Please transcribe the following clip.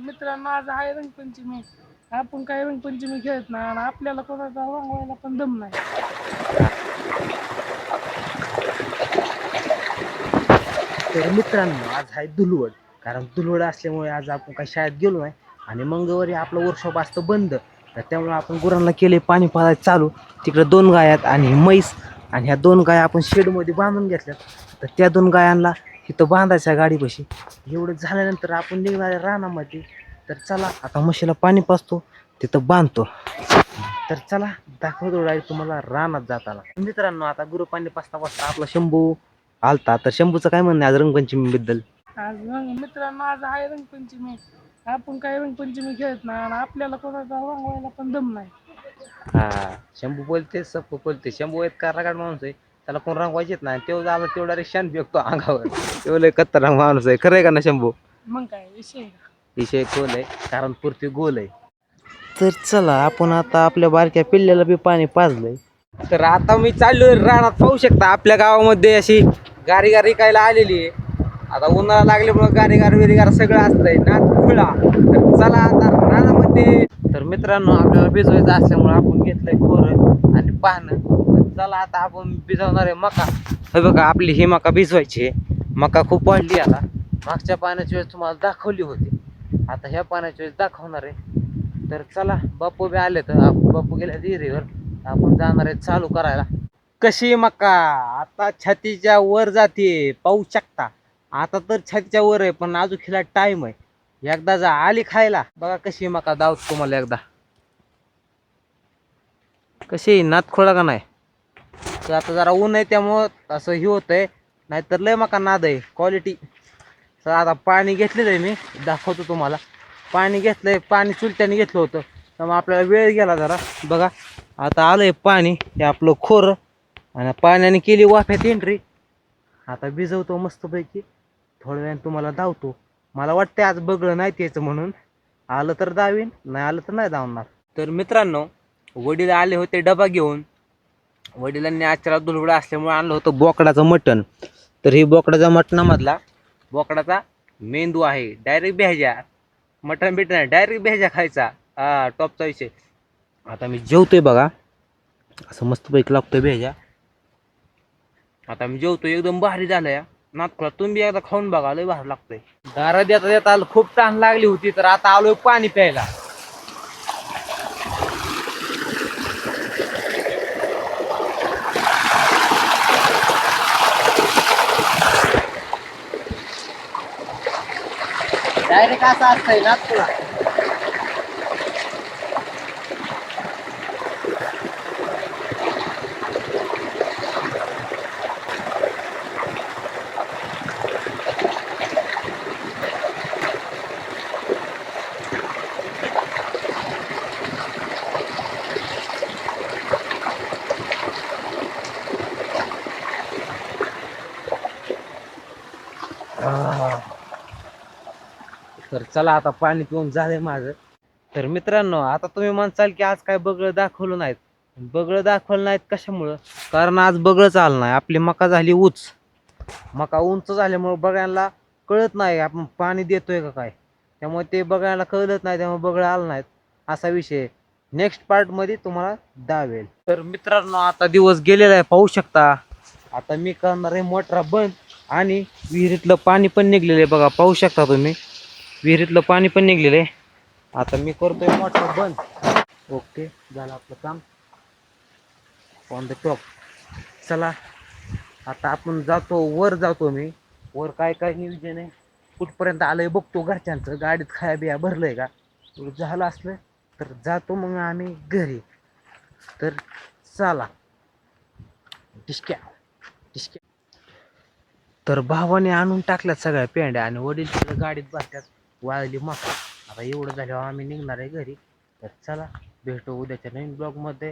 मित्रांनो, आज आहे रंगपंचमी. आपण काही रंगपंचमी खेळत नाही आणि आपल्याला कोणाचा रंगवायला पण दम नाही. तर मित्रांनो, आज आहे धुलवड. कारण धुलवड असल्यामुळे आज आपण काही शाळेत गेलो नाही आणि मंगळवारी आपलं वर्कशॉप असतं बंद. तर त्यामुळे आपण गुरांना केले पाणी पाजायला चालू. तिकडे 2 गाय आहेत आणि म्हैस, आणि ह्या 2 गाय आपण शेडमध्ये बांधून घेतल्यात. तर त्या 2 गायांना इथं बांधायच्या गाडीपाशी. एवढं झाल्यानंतर आपण निघणार आहे रानामध्ये. तर चला आता म्हशीला पाणी पाजतो, तिथं बांधतो. तर चला दाखवतो डायरेक्ट तुम्हाला रानात जाताना. मित्रांनो, आता गुरु पाणी पाजता पाजता आपला शंभू आलता. तर शंभूचं काय म्हणणं आहे आज रंगपंचमी बद्दल? मित्रांनो, आज आहे रंगपंचमी. आपण काही रंगपंचमी खेळत नाही आणि आपल्याला कोणाचा रंगवायला पण दम नाही. हा, शंभू बोलते सब बोलते. शंभू एक करागाड माणूस आहे, त्याला कोण रंगवायचे नाही. तेव्हा झाला तेवढा रेशन फेकतो अंगावर. तेवढं लय खतरनाक माणूस आहे. खरं आहे का ना शंभू? मग काय विषय. विषय खोल आहे, कारण पुरती गोल आहे. तर चला आपण आता आपल्या बारक्या पिल्ल्याला बी पाणी पाजलंय. तर आता मी चाललोय रानात. पाहू शकता आपल्या गावामध्ये अशी गारी गारी कायला आलेली आहे. आता उन्हाळा लागल्यामुळे गारी विरीगार सगळं असतंय ना खुळा. तर चला आता रानामध्ये. तर मित्रांनो, आपल्याला भिजवायचं असल्यामुळे आपण घेतलंय खोरं आणि पानं. तर चला आता आपण भिजवणार आहे मका. हे बघा, आपली ही मका भिजवायची आहे. मका खूप वाढली आता. मागच्या पाण्याची वेळेस तुम्हाला दाखवली होती, आता ह्या पाण्याची वेळेस दाखवणार आहे. तर चला, बापू बी आले. तर बापू गेल्या विहिरीवर, आपण जाणार आहे चालू करायला. कशी मका आता छातीच्या वर जाते, पाहू शकता. आता तर छातीच्या वर आहे, पण अजून खिला टाइम आहे. एकदा जा आली खायला, बघा कशी मका दावत तुम्हाला एकदा. कशी नात खोळा का नाही? तर आता जरा ऊन आहे त्यामुळं असं हे होतंय, नाहीतर लय मका नाद आहे क्वालिटी. तर आता पाणी घेतलेलं आहे, मी दाखवतो तुम्हाला. पाणी घेतलंय, पाणी चुलत्याने घेतलं होतं, त्यामुळे आपल्याला वेळ गेला जरा. बघा आता आलंय पाणी, हे आपलं खोरं, आणि पाण्याने केली वाफ्यात एंट्री. आता भिजवतो मस्तपैकी. थोड्या वेळाने तुम्हाला धावतो. मला वाटतं आज बगळं नाही त्याचं, म्हणून आलं तर दावीन, नाही आलं तर नाही धावणार. तर मित्रांनो, वडील आले होते डबा घेऊन. वडिलांनी आजच्या धुलवडा असल्यामुळे आणलं होतं बोकडाचं मटण. तर ही बोकडाच्या मटणामधला बोकडाचा मेंदू आहे. डायरेक्ट भेजा, मटण बिटन नाही, डायरेक्ट भेजा खायचा. हा, टॉपचा विषय. आता मी जेवतोय बघा, असं मस्तपैकी लागतोय भेजा. आता मी जेवतोय, एकदम भारी झालंय नातखुळा. तुम्ही एकदा खाऊन बघा, लय भारी लागतोय. दारा देता देता खूप तहान लागली होती, तर आता आलोय पाणी प्यायला. डायरेक्ट असं असतंय नातखुळा. तर चला आता पाणी पिऊन झालंय माझं. तर मित्रांनो, आता तुम्ही म्हणसाल की आज काय बगळं दाखवलं नाहीत. बगळं दाखवलं नाहीत कशामुळं? कारण आज बगळंच आलं नाही. आपली मका झाली उंच. मका उंच झाल्यामुळे बघायला कळत नाही आपण पाणी देतोय का काय, त्यामुळे ते बघायला कळत नाही, त्यामुळे बगळं आलं नाहीत. असा विषय नेक्स्ट पार्टमध्ये तुम्हाला दावेल. तर मित्रांनो, आता दिवस गेलेला आहे, पाहू शकता. आता मी करणार आहे मोटरा बंद, आणि विहिरीतलं पाणी पण निघलेलं आहे बघा, पाहू शकता तुम्ही. विहिरीतलं पाणी पण निघलेलं आहे. आता मी करतोय मोटर बंद. ओके, झालं आपलं काम ऑन द टॉप. चला आता आपण जातो वर. जातो मी वर, काय काय नियोजन आहे, कुठपर्यंत आलंय बघतो. घरच्यांचं गाडीत खाया बिया भरलंय का, झालं असलं तर जातो मग आम्ही घरी. तर चला, टिशक्या टिशक्या. तर भावाने आणून टाकल्यात सगळ्या पेंड्या, आणि वडील तिथं गाडीत बसल्यात. वाळली मका. आता एवढं झाल्यावर आम्ही निघणार आहे घरी. तर चला, भेटू उद्याच्या नवीन ब्लॉगमध्ये.